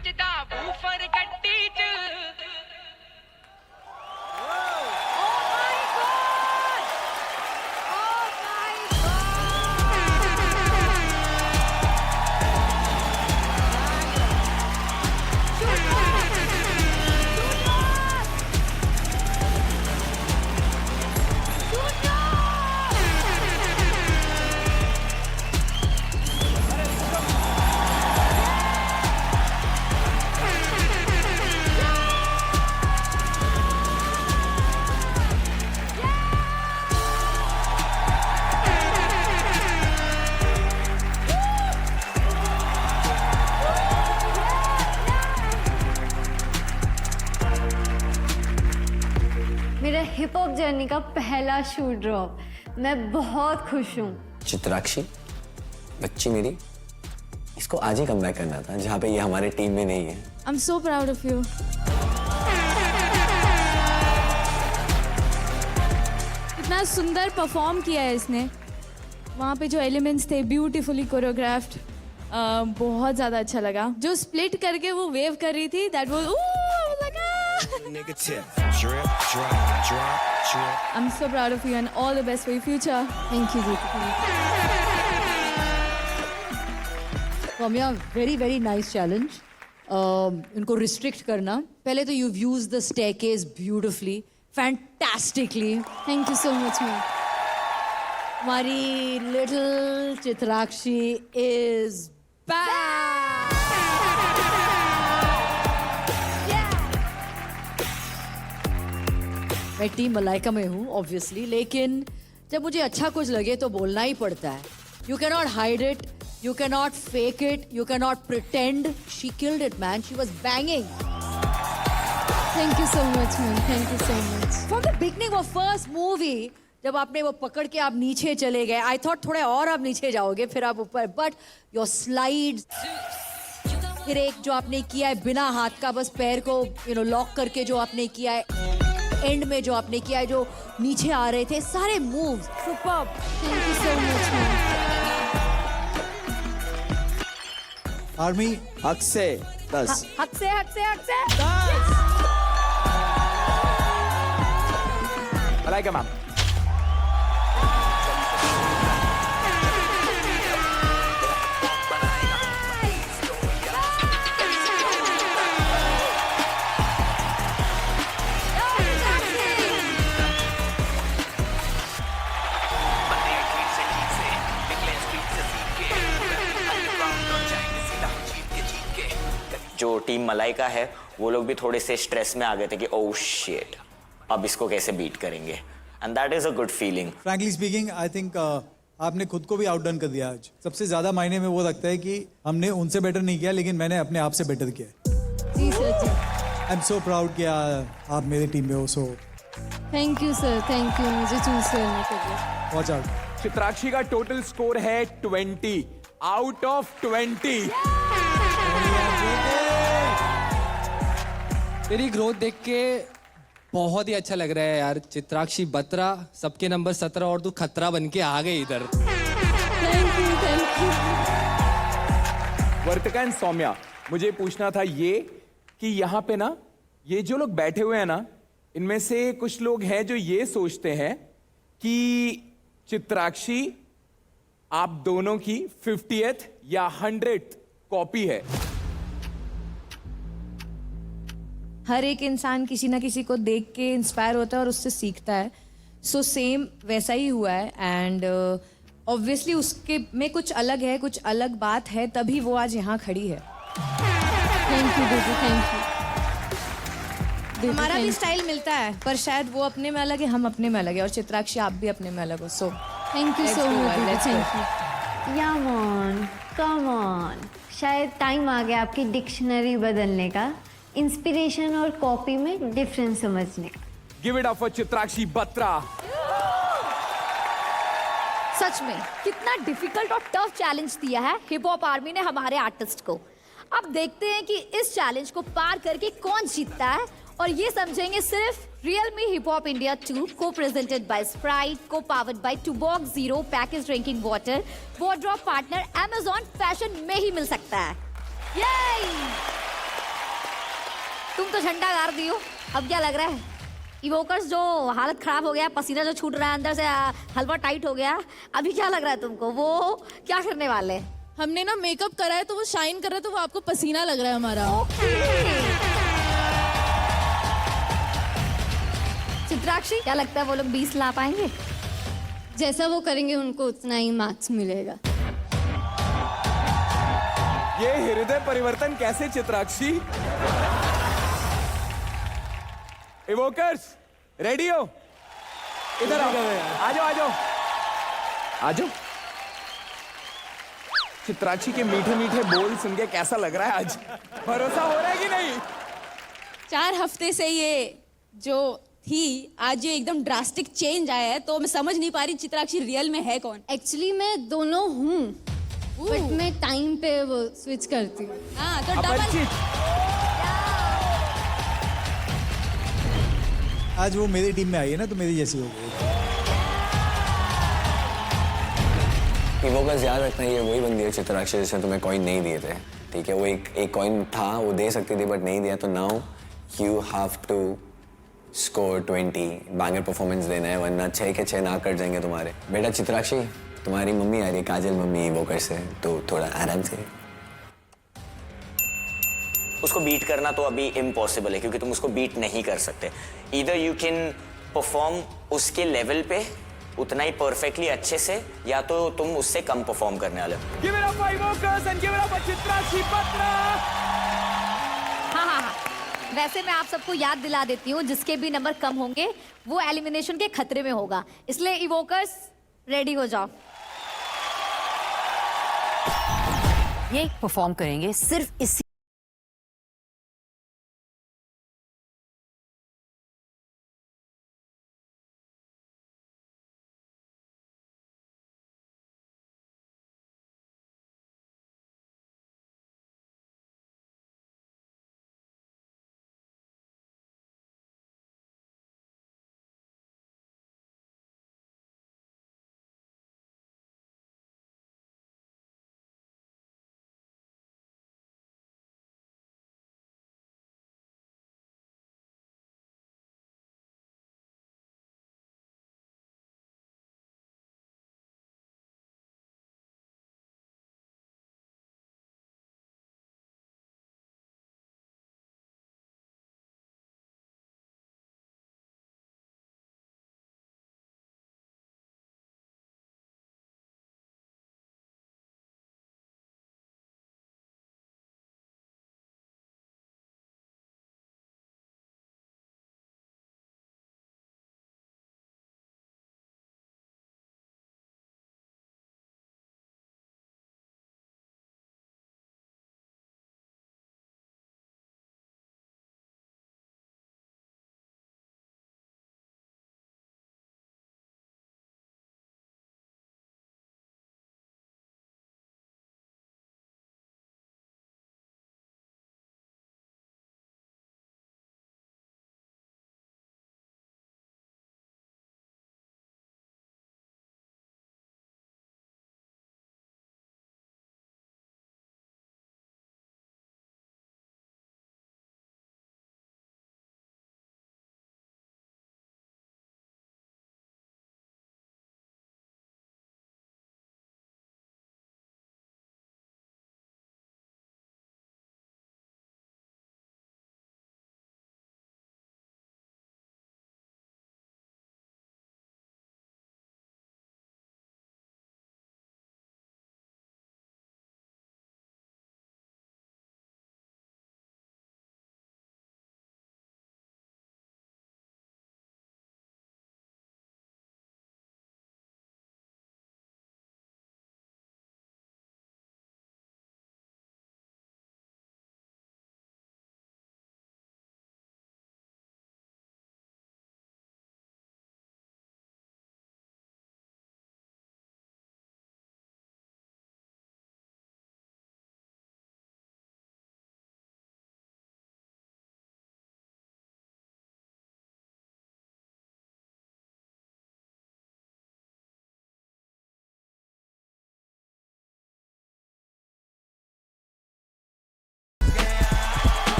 [SPEAKER 20] ਵੱਜਦਾ ਬੂਫਰ ਗੱਡੀ 'ਚ
[SPEAKER 19] मेरा हिप हॉप जर्नी का पहला शू ड्रॉप। मैं बहुत खुश हूँ।
[SPEAKER 14] चित्राक्षी बच्ची मेरी, इसको आज ही कमबैक करना था जहाँ पे ये हमारे टीम में नहीं है।
[SPEAKER 16] I'm so proud of you. इतना सुंदर परफॉर्म किया है इसने। वहाँ पे जो एलिमेंट्स थे ब्यूटीफुली कोरियोग्राफ्ड, बहुत ज़्यादा अच्छा लगा। जो स्प्लिट करके वो वेव कर रही थी, that was I'm so proud of you and all the best for your future.
[SPEAKER 19] Thank you, Deepti.
[SPEAKER 7] Saumya, very very nice challenge. इनको रिस्ट्रिक्ट करना, पहले तो you've used the staircase beautifully, fantastically.
[SPEAKER 19] Thank you so much, ma'am.
[SPEAKER 7] हमारी little Chitrakshi is back. मैं team Malaika में हूँ obviously, लेकिन जब मुझे अच्छा कुछ लगे तो बोलना ही पड़ता है। You can not hide it, you can not fake it, you can not pretend. She killed it man, she was banging.
[SPEAKER 19] Thank you so much, ma'am. Thank you so much.
[SPEAKER 7] From the beginning of first movie, जब आपने वो पकड़ के आप नीचे चले गए, I thought थोड़े और आप नीचे जाओगे, फिर आप ऊपर, बट योर स्लाइड्स, फिर एक जो आपने किया है बिना हाथ का, बस पैर को लॉक करके जो आपने किया है, एंड में जो आपने किया है, जो नीचे आ रहे थे, सारे moves superb.
[SPEAKER 19] Thank you so much, ma'am.
[SPEAKER 6] Army
[SPEAKER 8] हक से 10।
[SPEAKER 13] हक से हक से हक से
[SPEAKER 5] मलाइका मैम।
[SPEAKER 12] जो टीम मलाइका है वो लोग भी थोड़े से स्ट्रेस में आ गए थे कि ओह शिट, अब इसको कैसे बीट करेंगे, and that is a good feeling.
[SPEAKER 6] Frankly speaking, I think आपने खुद को भी आउटडन कर दिया आज। सबसे ज्यादा मायने में वो लगता है कि हमने उनसे बेटर नहीं किया, लेकिन मैंने अपने आप से बेटर किया।
[SPEAKER 19] जी सर, जी।
[SPEAKER 6] आई एम सो प्राउड कि आप मेरे टीम में हो। So
[SPEAKER 19] thank you sir, thank you मुझे चूज करने के लिए।
[SPEAKER 6] Watch out.
[SPEAKER 5] चित्राक्षी का टोटल स्कोर है 20 आउट ऑफ 20।
[SPEAKER 10] तेरी ग्रोथ देख के बहुत ही अच्छा लग रहा है यार। चित्राक्षी बत्रा, सबके नंबर 17 और तू खतरा बन के आ गई इधर।
[SPEAKER 19] Thank you, thank you.
[SPEAKER 5] Vartika and Saumya, मुझे पूछना था ये कि यहाँ पे ना, ये जो लोग बैठे हुए हैं ना, इनमें से कुछ लोग हैं जो ये सोचते हैं कि चित्राक्षी आप दोनों की 50th या 100th कॉपी है।
[SPEAKER 16] हर एक इंसान किसी ना किसी को देख के इंस्पायर होता है और उससे सीखता है। सो सेम वैसा ही हुआ है, एंड ऑब्वियसली उसके में कुछ अलग है, कुछ अलग बात है, तभी वो आज यहाँ खड़ी है।
[SPEAKER 19] थैंक यू दीदी, थैंक यू।
[SPEAKER 16] हमारा भी स्टाइल मिलता है, पर शायद वो अपने में अलग है, हम अपने में अलग है, और चित्राक्षी आप भी अपने में अलग हो। So
[SPEAKER 19] thank you so much, thank you. Yam on, come on. शायद टाइम आ गया आपकी डिक्शनरी बदलने का, इंस्पिरेशन और कॉपी में डिफरेंस समझने का।
[SPEAKER 5] Give it up for Chitrakshi Batra.
[SPEAKER 13] सच में कितना डिफिकल्ट और टफ चैलेंज दिया है हिप हॉप आर्मी ने हमारे आर्टिस्ट को। अब देखते हैं कि इस चैलेंज को पार करके कौन जीतता है, और ये समझेंगे सिर्फ Realme Hip Hop India 2 co-presented by Sprite, co-powered by Tuborg Zero Packaged Drinking Water, wardrobe partner Amazon Fashion में ही मिल सकता है। Yay! तुम तो झंडा गाड़ दी हो, अब क्या लग रहा है? इवोकर्स जो हालत खराब हो गया, पसीना जो छूट रहा है अंदर से, हलवा टाइट हो गया, अभी क्या लग रहा है तुमको? वो क्या करने वाले हैं?
[SPEAKER 16] हमने ना मेकअप करा है तो वो शाइन कर रहा है, तो वो आपको पसीना लग रहा है हमारा।
[SPEAKER 13] चित्राक्षी, क्या लगता है वो लोग 20 ला पाएंगे?
[SPEAKER 19] जैसा वो करेंगे उनको उतना ही मार्क्स मिलेगा।
[SPEAKER 5] ये हृदय परिवर्तन कैसे चित्राक्षी? इवोकर्स रेडी हो? इधर आओ, आ जाओ आ जाओ आ जाओ। चित्राक्षी के मीठे मीठे बोल सुन के कैसा लग रहा है आज? भरोसा हो रहा है कि नहीं?
[SPEAKER 16] 4 हफ्ते से ये जो थी, आज ये एकदम ड्रास्टिक चेंज आया है, तो मैं समझ नहीं पा रही चित्राक्षी रियल में है कौन।
[SPEAKER 19] एक्चुअली मैं दोनों हूँ, बट मैं टाइम पे वो स्विच करती हूँ।
[SPEAKER 16] हाँ तो डबल।
[SPEAKER 6] आज वो मेरी टीम में आई है ना, तो मेरी जैसी हो गई।
[SPEAKER 14] इवोकर्स याद रखना, ये वही बंदी है चित्राक्षी जिसने तुम्हें कॉइन नहीं दिए थे, ठीक है? वो एक कॉइन था, वो दे सकती थी बट नहीं दिया, तो now you have to score 20, banger performance देना है, वरना 6 के 6 ना कट जाएंगे तुम्हारे। बेटा चित्राक्षी, तुम्हारी मम्मी आ रही है, काजल मम्मी इवोकर से, तो थोड़ा आराम से।
[SPEAKER 12] उसको बीट करना तो अभी इम्पॉसिबल है, क्योंकि तुम उसको बीट नहीं कर सकते। ईदर यू कैन परफॉर्म उसके लेवल पे उतना ही परफेक्टली अच्छे से, या तो तुम उससे कम परफॉर्म करने वाले हो।
[SPEAKER 5] Give it up for Evokers and give it up for Chitrakshi Batra.
[SPEAKER 13] हाँ। वैसे मैं आप सबको याद दिला देती हूँ, जिसके भी नंबर कम होंगे वो एलिमिनेशन के खतरे में होगा, इसलिए इवोकर्स रेडी हो जाओ।
[SPEAKER 9] ये परफॉर्म करेंगे सिर्फ इसी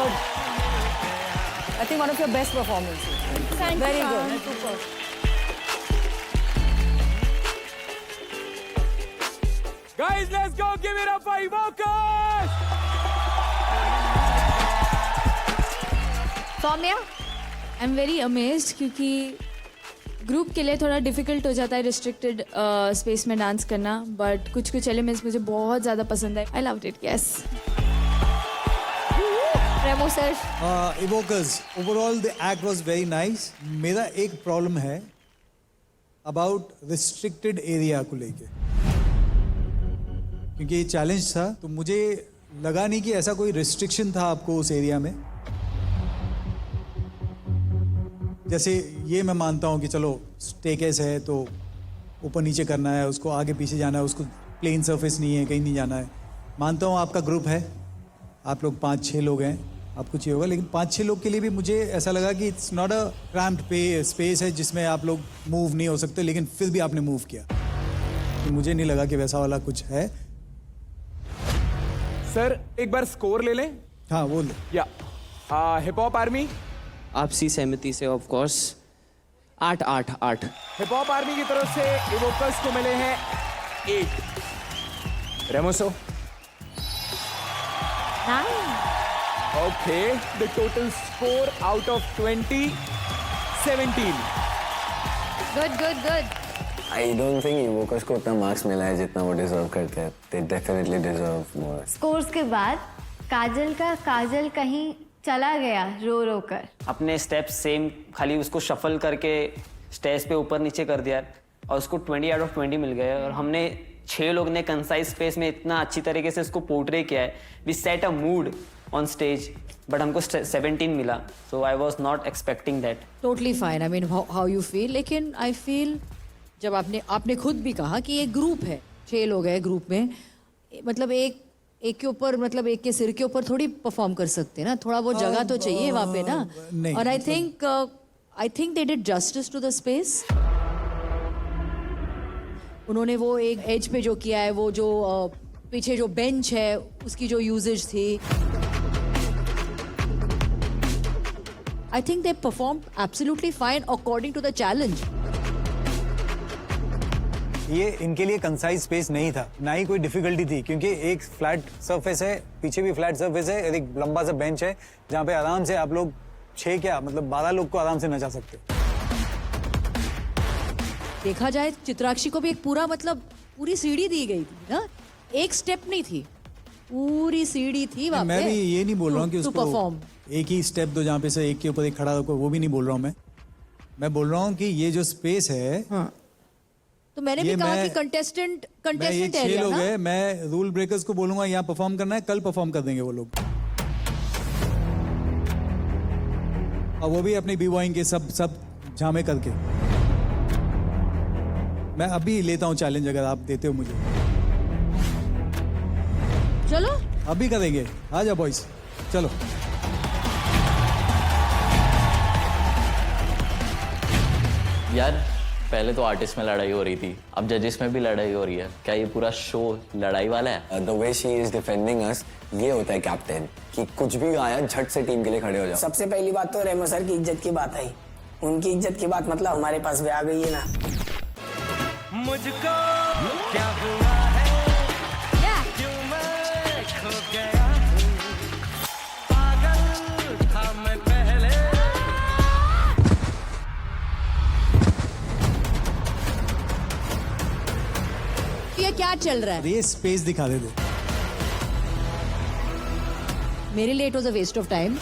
[SPEAKER 9] good. I think one of your best performances.
[SPEAKER 13] Thank
[SPEAKER 9] Very
[SPEAKER 13] you,
[SPEAKER 9] good.
[SPEAKER 13] ma'am. Super.
[SPEAKER 5] Guys, let's go. Give it up for Evokers.
[SPEAKER 13] Saumya,
[SPEAKER 16] I am very amazed क्योंकि ग्रुप के लिए थोड़ा डिफिकल्ट हो जाता है रिस्ट्रिक्टेड स्पेस में डांस करना, but कुछ कुछ एलिमेंट्स मुझे बहुत ज़्यादा पसंद है. I loved it. Yes.
[SPEAKER 13] Remo sir.
[SPEAKER 6] Evokers, overall the act was very nice. मेरा एक प्रॉब्लम है अबाउट रिस्ट्रिक्टेड एरिया को लेके, क्योंकि ये चैलेंज था तो मुझे लगा नहीं कि ऐसा कोई रिस्ट्रिक्शन था आपको उस एरिया में. जैसे ये मैं मानता हूँ कि चलो स्टेकेस है तो ऊपर नीचे करना है, उसको आगे पीछे जाना है, उसको प्लेन सरफेस नहीं है, कहीं नहीं जाना है. मानता हूँ आपका ग्रुप है, आप लोग 5-6 लोग हैं, आपको चाहिए होगा, लेकिन 5-6 लोग के लिए भी मुझे ऐसा लगा कि it's not a cramped space है जिसमें आप लोग मूव नहीं हो सकते, लेकिन फिर भी आपने मूव किया. तो मुझे नहीं लगा कि वैसा वाला कुछ है.
[SPEAKER 5] सर एक बार स्कोर ले लें.
[SPEAKER 6] हाँ वो ले.
[SPEAKER 5] या हिप हॉप आर्मी.
[SPEAKER 8] आपसी सहमति से of course 8-8-8.
[SPEAKER 5] Hip hop army की तरफ से इवोकर्स को मिले हैं 8. रेमोसो.
[SPEAKER 13] 9.
[SPEAKER 5] Okay, the total score out of 20, 17.
[SPEAKER 13] Good, good, good.
[SPEAKER 14] I don't think Evokers को उतना मार्क्स मिला है जितना वो डिजर्व करते हैं. They definitely deserve more.
[SPEAKER 19] Scores के बाद काजल कहीं चला गया रो रो कर.
[SPEAKER 11] अपने स्टेप्स सेम, खाली उसको शफल करके स्टेज पे ऊपर नीचे कर दिया और उसको 20 आउट ऑफ 20 मिल गए. और हमने 6 लोग ने कंसाइज स्पेस में इतना अच्छी तरीके से उसको पोर्ट्रे किया है. We set a mood on stage, but हमको 17 मिला. So I was not expecting that.
[SPEAKER 7] Totally fine. I mean how you feel, लेकिन आई फील जब आपने खुद भी कहा कि एक ग्रुप है, 6 लोग हैं ग्रुप में, मतलब एक के ऊपर, मतलब एक के सिर के ऊपर थोड़ी परफॉर्म कर सकते ना, थोड़ा बहुत जगह तो चाहिए वहाँ पे ना. और I think they did justice to the space. उन्होंने वो एक एज पे जो किया है, वो जो पीछे जो बेंच है उसकी जो यूजेज थी, I think they perform absolutely fine according to the challenge.
[SPEAKER 18] ये इनके लिए कंसाइज स्पेस नहीं था, ना ही कोई डिफिकल्टी थी, क्योंकि एक फ्लैट सरफेस है, पीछे भी फ्लैट सरफेस है, एक लंबा सा बेंच है जहाँ पे आराम से आप लोग 12 लोग को आराम से नचा सकते.
[SPEAKER 7] देखा जाए चित्राक्षी को भी एक पूरी सीढ़ी दी गई थी ना, एक स्टेप नहीं थी, पूरी सीढ़ी थी वहाँ पे.
[SPEAKER 6] मैं भी ये नहीं बोल रहा हूँ कि उसको
[SPEAKER 7] परफॉर्म
[SPEAKER 6] एक ही स्टेप दो जहाँ पे से एक के ऊपर एक खड़ा होकर, वो भी नहीं बोल रहा हूँ. मैं बोल रहा हूँ कि ये जो स्पेस है,
[SPEAKER 7] हाँ. तो मैंने भी कहा कि कंटेस्टेंट
[SPEAKER 6] ये 6 लोग हैं, मैं रूल ब्रेकर्स को बोलूंगा यहाँ परफॉर्म करना है, कल परफॉर्म कर देंगे वो लोग. और वो भी अपनी बी-बॉइंग के सब झामे करके. मैं अभी लेता हूँ चैलेंज, अगर आप देते हो मुझे.
[SPEAKER 7] चलो
[SPEAKER 6] अभी करेंगे. आ जाओ बॉयज, चलो.
[SPEAKER 1] यार पहले तो आर्टिस्ट में लड़ाई हो रही थी, अब जजेस में भी लड़ाई हो रही है. क्या ये पूरा शो लड़ाई वाला है?
[SPEAKER 14] The way she is defending us, ये होता है कैप्टन, कि कुछ भी आया झट से टीम के लिए खड़े हो जाओ.
[SPEAKER 12] सबसे पहली बात तो रेमो सर की इज्जत की बात आई. उनकी इज्जत की बात मतलब हमारे पास भी आ गई है ना.
[SPEAKER 3] मुझको क्या हुआ है, क्यों मैं खो गया हूँ, पागल था मैं पहले.
[SPEAKER 7] ये क्या चल रहा है?
[SPEAKER 6] ये स्पेस दिखा दे.
[SPEAKER 7] मेरे लिए it was a waste of time.